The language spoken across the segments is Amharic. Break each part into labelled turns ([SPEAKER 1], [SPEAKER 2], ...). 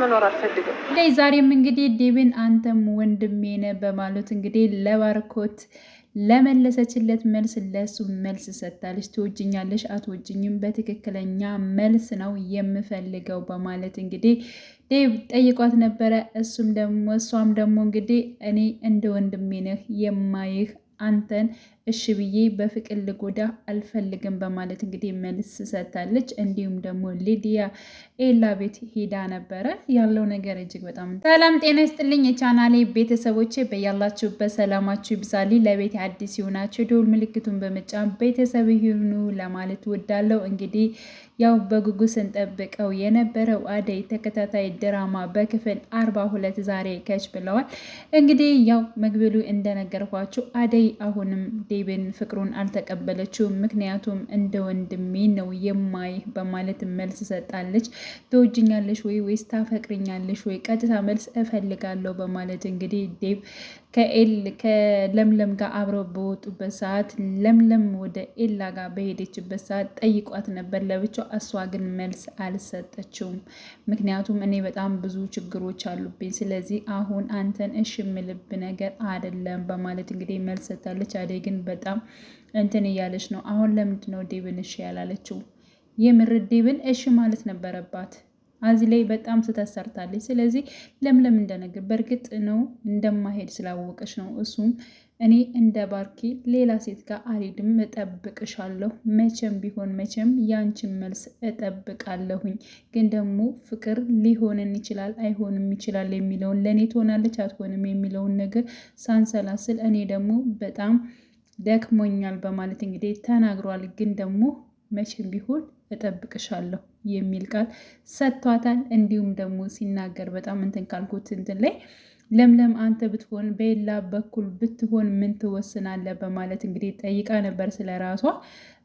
[SPEAKER 1] መኖር አልፈልግም።
[SPEAKER 2] ዛሬም እንግዲህ ዴብን አንተም ወንድሜ ነህ በማለት እንግዲህ ለባርኮት ለመለሰችለት መልስ ለሱ መልስ ሰጥታለች። ትወጅኛለሽ አትወጅኝም በትክክለኛ መልስ ነው የምፈልገው በማለት እንግዲህ ዴብ ጠይቋት ነበረ። እሷም ደግሞ እንግዲህ እኔ እንደ ወንድሜ ነህ የማይህ አንተን እሺ ብዬ በፍቅር ልጎዳ አልፈልግም በማለት እንግዲህ መልስ ሰጥታለች። እንዲሁም ደግሞ ሊዲያ ኤላ ቤት ሄዳ ነበረ። ያለው ነገር እጅግ በጣም ሰላም ጤና ይስጥልኝ የቻናሌ ቤተሰቦቼ በያላችሁበት ሰላማችሁ ይብዛልኝ። ለቤት አዲስ ይሆናችሁ ደውል ምልክቱን በመጫን ቤተሰብ ይሁኑ ለማለት ወዳለው እንግዲህ ያው በጉጉት ስንጠብቀው የነበረው አደይ ተከታታይ ድራማ በክፍል 42 ዛሬ ከች ብለዋል። እንግዲህ ያው መግቢሉ እንደነገርኳችሁ አደይ አሁንም ዴብን ፍቅሩን አልተቀበለችው። ምክንያቱም እንደ ወንድሜ ነው የማይህ በማለት መልስ ሰጣለች። ትወጅኛለሽ ወይስ ታፈቅርኛለሽ ወይ? ቀጥታ መልስ እፈልጋለሁ በማለት እንግዲህ ዴብ ከለምለም ጋር አብረው በወጡበት ሰዓት ለምለም ወደ ኤላ ጋር በሄደችበት ሰዓት ጠይቋት ነበር ለብቻው። እሷ ግን መልስ አልሰጠችውም። ምክንያቱም እኔ በጣም ብዙ ችግሮች አሉብኝ፣ ስለዚህ አሁን አንተን እሺ የምልብ ነገር አይደለም በማለት እንግዲህ መልስ ሰጥታለች። አደይ ግን በጣም እንትን እያለች ነው። አሁን ለምንድን ነው ዴብን እሺ ያላለችው? የምር ዴብን እሺ ማለት ነበረባት። እዚህ ላይ በጣም ስተሰርታለች። ስለዚህ ለምለም እንደነገር በእርግጥ ነው እንደማሄድ ስላወቀች ነው። እሱም እኔ እንደ ባርኪ ሌላ ሴት ጋር አልሄድም፣ እጠብቅሻለሁ። መቼም ቢሆን መቼም ያንቺን መልስ እጠብቃለሁኝ። ግን ደግሞ ፍቅር ሊሆንን ይችላል አይሆንም ይችላል የሚለውን ለእኔ ትሆናለች አትሆንም የሚለውን ነገር ሳንሰላስል እኔ ደግሞ በጣም ደክሞኛል በማለት እንግዲህ ተናግሯል። ግን ደግሞ መቼም ቢሆን እጠብቅሻለሁ የሚል ቃል ሰጥቷታል። እንዲሁም ደግሞ ሲናገር በጣም እንትን ካልኩት እንትን ላይ ለምለም አንተ ብትሆን በሌላ በኩል ብትሆን ምን ትወስናለህ በማለት እንግዲህ ጠይቃ ነበር ስለ ራሷ።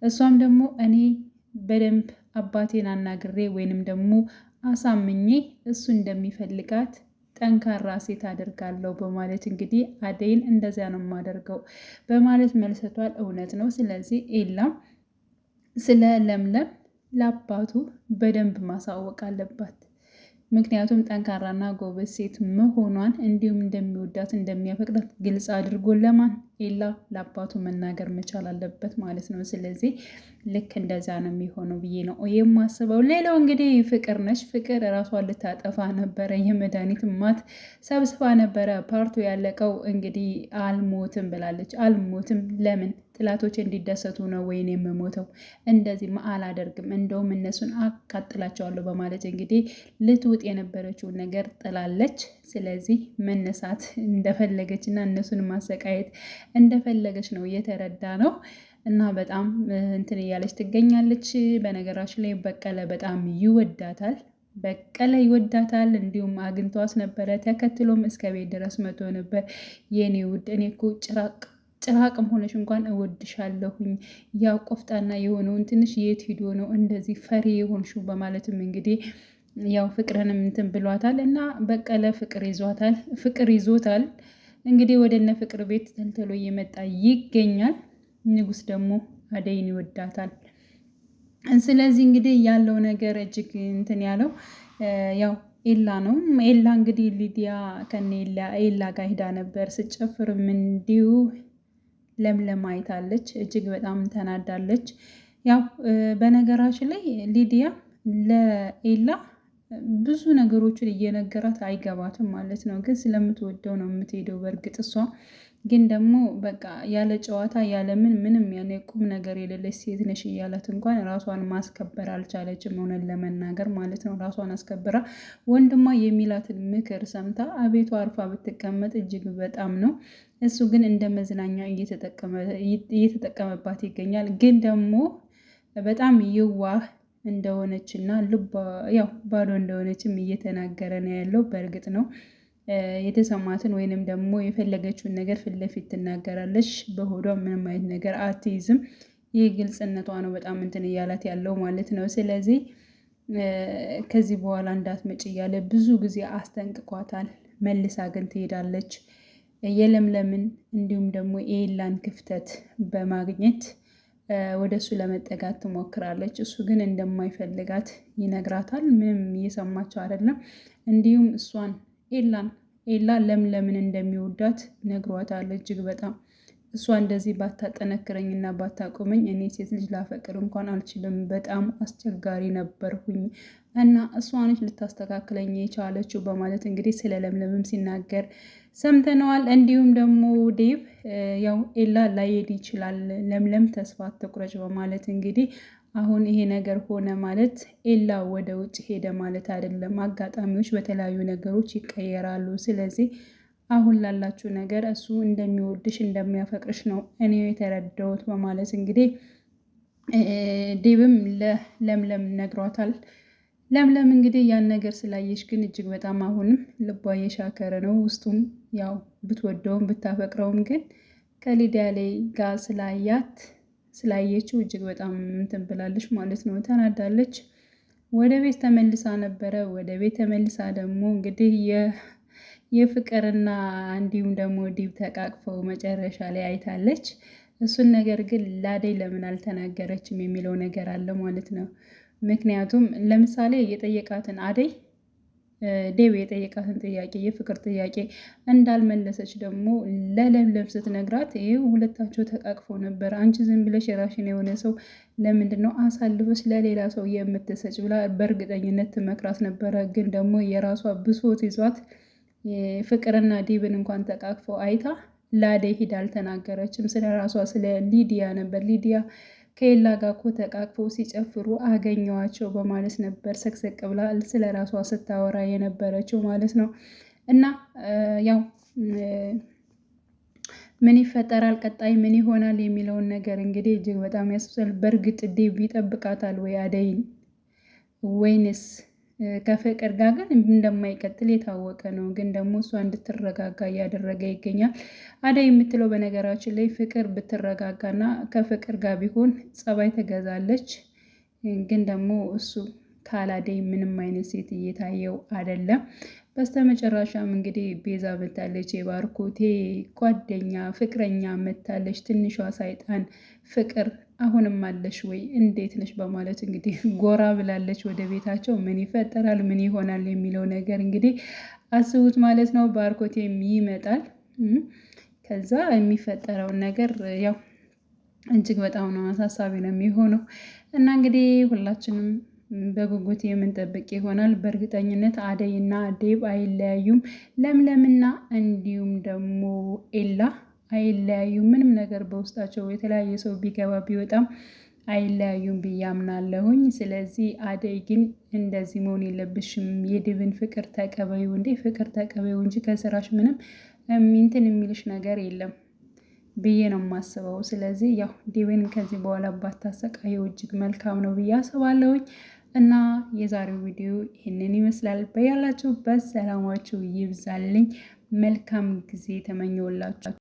[SPEAKER 2] እሷም ደግሞ እኔ በደንብ አባቴን አናግሬ ወይንም ደግሞ አሳምኜ እሱ እንደሚፈልጋት ጠንካራ ሴት አደርጋለሁ በማለት እንግዲህ አደይን እንደዚያ ነው የማደርገው በማለት መልሰቷል። እውነት ነው። ስለዚህ ኤላም ስለ ለምለም ለአባቱ በደንብ ማሳወቅ አለባት። ምክንያቱም ጠንካራና ጎበዝ ሴት መሆኗን እንዲሁም እንደሚወዳት እንደሚያፈቅዳት ግልጽ አድርጎ ለማን ኤላ ለአባቱ መናገር መቻል አለበት ማለት ነው። ስለዚህ ልክ እንደዛ ነው የሚሆነው ብዬ ነው የማስበው። ሌላው እንግዲህ ፍቅር ነች። ፍቅር ራሷን ልታጠፋ ነበረ። የመድኃኒት ማት ሰብስባ ነበረ። ፓርቱ ያለቀው እንግዲህ አልሞትም ብላለች። አልሞትም ለምን? ጥላቶች እንዲደሰቱ ነው ወይን የምሞተው? እንደዚህ አላደርግም፣ እንደውም እነሱን አቃጥላቸዋለሁ በማለት እንግዲህ ልትውጥ የነበረችውን ነገር ጥላለች። ስለዚህ መነሳት እንደፈለገች እና እነሱን ማሰቃየት እንደፈለገች ነው እየተረዳ ነው። እና በጣም እንትን እያለች ትገኛለች። በነገራችን ላይ በቀለ በጣም ይወዳታል። በቀለ ይወዳታል። እንዲሁም አግኝቷት ነበረ። ተከትሎም እስከ ቤት ድረስ መቶ ነበር። የኔ ውድ እኔ እኮ ጭራቅም ሆነሽ እንኳን እወድሻለሁኝ። ያው ቆፍጣና የሆነውን ትንሽ የት ሂዶ ነው እንደዚህ ፈሪ የሆንሽው? በማለትም እንግዲህ ያው ፍቅርንም እንትን ብሏታል። እና በቀለ ፍቅር ይዞታል። እንግዲህ ወደ እነ ፍቅር ቤት ተልተሎ እየመጣ ይገኛል። ንጉስ ደግሞ አደይን ይወዳታል። ስለዚህ እንግዲህ ያለው ነገር እጅግ እንትን ያለው ያው ኤላ ነው። ኤላ እንግዲህ ሊዲያ ከነ ኤላ ጋር ሄዳ ነበር። ስጨፍርም እንዲሁ ለምለም አይታለች። እጅግ በጣም ተናዳለች። ያው በነገራችን ላይ ሊዲያ ለኤላ ብዙ ነገሮችን እየነገራት አይገባትም ማለት ነው። ግን ስለምትወደው ነው የምትሄደው። በእርግጥ እሷ ግን ደግሞ በቃ ያለ ጨዋታ ያለ ምንም ያለ ቁም ነገር የሌለች ሴት ነሽ እያላት እንኳን ራሷን ማስከበር አልቻለችም። እውነት ለመናገር ማለት ነው። ራሷን አስከብራ ወንድሟ የሚላትን ምክር ሰምታ አቤቷ አርፋ ብትቀመጥ እጅግ በጣም ነው። እሱ ግን እንደ መዝናኛ እየተጠቀመባት ይገኛል። ግን ደግሞ በጣም የዋህ እንደሆነች እና ልቧ ያው ባዶ እንደሆነችም እየተናገረ ነው ያለው። በእርግጥ ነው የተሰማትን ወይንም ደግሞ የፈለገችውን ነገር ፊት ለፊት ትናገራለች። በሆዷ ምንም አይነት ነገር አትይዝም። ይህ ግልጽነቷ ነው በጣም እንትን እያላት ያለው ማለት ነው። ስለዚህ ከዚህ በኋላ እንዳትመጭ እያለ ብዙ ጊዜ አስጠንቅቋታል። መልሳ ግን ትሄዳለች። የለምለምን እንዲሁም ደግሞ የኤላን ክፍተት በማግኘት ወደ እሱ ለመጠጋት ትሞክራለች። እሱ ግን እንደማይፈልጋት ይነግራታል። ምንም እየሰማቸው አይደለም። እንዲሁም እሷን ኤላ ለምለምን እንደሚወዳት ነግሯታል። እጅግ በጣም እሷ እንደዚህ ባታጠነክረኝና ባታቆመኝ እኔ ሴት ልጅ ላፈቅር እንኳን አልችልም፣ በጣም አስቸጋሪ ነበርኩኝ እና እሷ ነች ልታስተካክለኝ የቻለችው በማለት እንግዲህ ስለ ለምለምም ሲናገር ሰምተነዋል። እንዲሁም ደግሞ ዴቭ ያው ኤላ ላይሄድ ይችላል፣ ለምለም ተስፋ አትቁረጭ በማለት እንግዲህ አሁን ይሄ ነገር ሆነ ማለት ኤላ ወደ ውጭ ሄደ ማለት አይደለም። አጋጣሚዎች በተለያዩ ነገሮች ይቀየራሉ። ስለዚህ አሁን ላላችሁ ነገር እሱ እንደሚወድሽ እንደሚያፈቅርሽ ነው እኔ የተረዳሁት በማለት እንግዲህ ዴቭም ለለምለም ነግሯታል። ለምለም እንግዲህ ያን ነገር ስላየሽ ግን እጅግ በጣም አሁንም ልቧ እየሻከረ ነው። ውስጡም ያው ብትወደውም ብታፈቅረውም ግን ከሊዲያ ላይ ጋር ስላየችው እጅግ በጣም እንትን ብላለች ማለት ነው፣ ተናዳለች። ወደ ቤት ተመልሳ ነበረ። ወደ ቤት ተመልሳ ደግሞ እንግዲህ የፍቅርና እንዲሁም ደግሞ ዲብ ተቃቅፈው መጨረሻ ላይ አይታለች። እሱን ነገር ግን ላደይ ለምን አልተናገረችም የሚለው ነገር አለ ማለት ነው። ምክንያቱም ለምሳሌ የጠየቃትን አደይ ዴቭ የጠየቃትን ጥያቄ የፍቅር ጥያቄ እንዳልመለሰች ደግሞ ለለምለም ስትነግራት ይኸው ሁለታቸው ተቃቅፈው ነበር። አንቺ ዝም ብለሽ የራሽን የሆነ ሰው ለምንድን ነው አሳልፈሽ ለሌላ ሰው የምትሰጭ ብላ በእርግጠኝነት ትመክራት ነበረ። ግን ደግሞ የራሷ ብሶት ይዟት ፍቅርና ዴቭን እንኳን ተቃቅፈው አይታ ለአደይ ሂድ አልተናገረችም። ስለ ራሷ ስለ ሊዲያ ነበር። ሊዲያ ከኤላ ጋር እኮ ተቃቅፈው ሲጨፍሩ አገኘዋቸው በማለት ነበር ሰቅሰቅ ብላ ስለ ራሷ ስታወራ የነበረችው ማለት ነው። እና ያው ምን ይፈጠራል ቀጣይ ምን ይሆናል የሚለውን ነገር እንግዲህ እጅግ በጣም ያስብሳል። በእርግጥ ዴቭ ይጠብቃታል ወይ አደይን ወይንስ ከፍቅር ጋር ግን እንደማይቀጥል የታወቀ ነው። ግን ደግሞ እሷ እንድትረጋጋ እያደረገ ይገኛል። አደይ የምትለው በነገራችን ላይ ፍቅር ብትረጋጋና ከፍቅር ጋር ቢሆን ጸባይ ትገዛለች። ግን ደግሞ እሱ ካላደይ ምንም አይነት ሴት እየታየው አይደለም። በስተመጨረሻም እንግዲህ ቤዛ መታለች። የባርኮቴ ጓደኛ ፍቅረኛ መታለች። ትንሿ ሰይጣን ፍቅር አሁንም አለሽ ወይ እንዴት ነሽ በማለት እንግዲህ ጎራ ብላለች ወደ ቤታቸው። ምን ይፈጠራል ምን ይሆናል የሚለው ነገር እንግዲህ አስቡት ማለት ነው። ባርኮቴም ይመጣል። ከዛ የሚፈጠረውን ነገር ያው እጅግ በጣም ነው አሳሳቢ ነው የሚሆነው እና እንግዲህ ሁላችንም በጉጉት የምንጠብቅ ይሆናል። በእርግጠኝነት አደይና ዴቭ አይለያዩም። ለምለምና እንዲሁም ደግሞ ኤላ አይለያዩም። ምንም ነገር በውስጣቸው የተለያየ ሰው ቢገባ ቢወጣም አይለያዩም ብዬ አምናለሁኝ። ስለዚህ አደይ ግን እንደዚህ መሆን የለብሽም። የዴቭን ፍቅር ተቀበዩ እንዴ ፍቅር ተቀበዩ እንጂ ከስራሽ ምንም እንትን የሚልሽ ነገር የለም ብዬ ነው የማስበው። ስለዚህ ያው ዴቭን ከዚህ በኋላ ባታሰቃየው እጅግ መልካም ነው ብዬ አስባለሁኝ። እና የዛሬው ቪዲዮ ይህንን ይመስላል። በያላችሁበት ሰላማችሁ ይብዛልኝ። መልካም ጊዜ ተመኘውላችሁ።